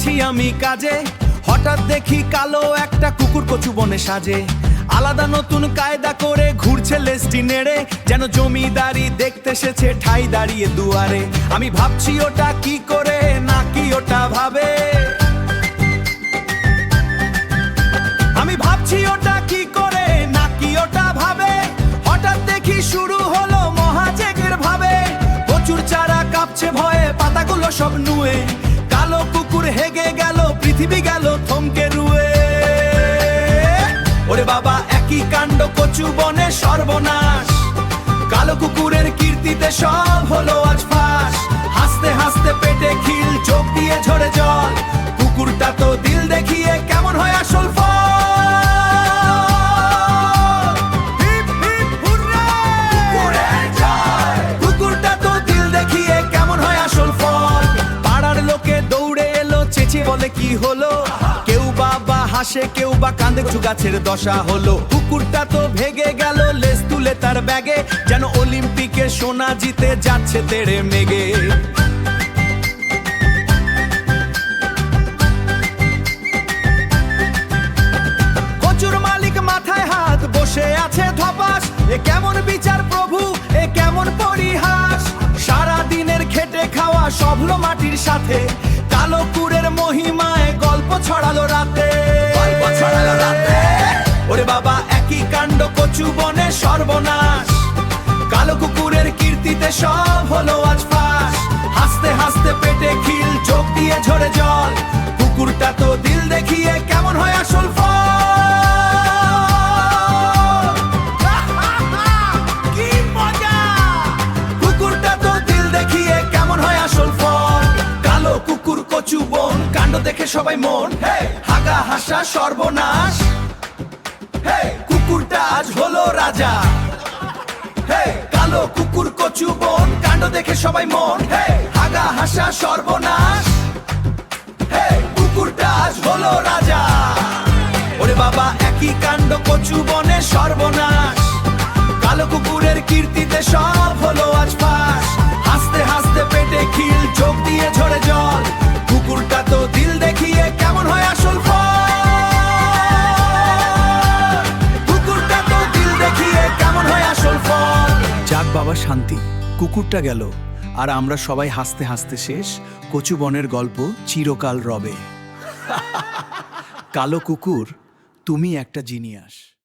যাচ্ছি আমি কাজে, হঠাৎ দেখি কালো একটা কুকুর কচু বনে সাজে। আলাদা নতুন কায়দা করে ঘুরছে লেজটি নেড়ে, যেন জমিদারি দেখতে এসেছে ঠাই দাঁড়িয়ে দুয়ারে। আমি ভাবছি ওটা কি করে, নাকি ওটা ভাবে। আমি ভাবছি ওটা কি করে, নাকি ওটা ভাবে। হঠাৎ দেখি শুরু হলো মহাযজ্ঞের ভাবে। কচুর চারা কাঁপছে ভয়ে, পাতাগুলো সব নুয়ে। কালো কুকুর হেগে গেল, পৃথিবী গেল থমকে রুয়ে। ওরে বাবা একই কাণ্ড, কচু বনে সর্বনাশ। কালো কুকুরের কীর্তিতে সব হলো আজ ফাঁস। হাসতে হাসতে পেটে খিল, চোখ দিয়ে ঝরে জল। কুকুরটা তো দিল দেখিয়ে কেমন হয় আসল ফল। কুকুরটা তো দিল দেখিয়ে কেমন হয় আসল ফল। পাড়ার লোকে দৌড়ে এলো, চেঁচিয়ে বলে কি হলো। কেউ বাবা হাসে, কেউ বা কাঁদে, কচু গাছের দশা হলো। কুকুরটা তো ভেগে গেল, লেজ তুলে তার ব্যাগে, যেন অলিম্পিকে সোনা জিতে যাচ্ছে তেড়ে মেগে। কচুর মালিক মাথায় হাত, বসে আছে ধপাস। এ কেমন বিচার প্রভু, এ কেমন পরিহাস। সারা দিনের খেটে খাওয়া সব হলো মাটির সাথে। কালো কুকুরের মহিমায় গল্প ছড়ালো রাতে। ওরে বাবা একই কাণ্ড, কচু বনে সর্বনাশ। কালো কুকুরের কীর্তিতে সব হলো আজ ফাঁস। হাসতে হাসতে পেটে খিল, চোখ দিয়ে ঝরে জল। কুকুরটা তো দিল দেখিয়ে কেমন হয় আসল ফল। কি মজা! কুকুরটা তো দিল দেখিয়ে কেমন হয় আসল ফল। কালো কুকুর কচু বন, কাণ্ড দেখে সবাই মন। হাগা হাসা সর্বনাশ, কুকুরটা আজ হলো রাজা। কালো কুকুর কচু বন, কাণ্ড দেখে সবাই মন। হাগা হাসা সর্বনাশ, কুকুরটা আজ হলো রাজা। ওরে বাবা একই কাণ্ড, কচু বনে সর্বনাশ। কালো কুকুরের কীর্তিতে সব হলো আজ ফাঁস। হাসতে হাসতে পেটে খিল, চোখ দিয়ে ঝরে জল। কুকুরটা তো দিল দেখিয়ে কেমন হয় আসল ফল। কুকুরটা তো দিল দেখিয়ে কেমন হয় আসল ফল। যাক বাবা শান্তি, কুকুরটা গেল, আর আমরা সবাই হাসতে হাসতে শেষ। কচু বনের গল্প চিরকাল রবে। কালো কুকুর, তুমি একটা জিনিয়াস।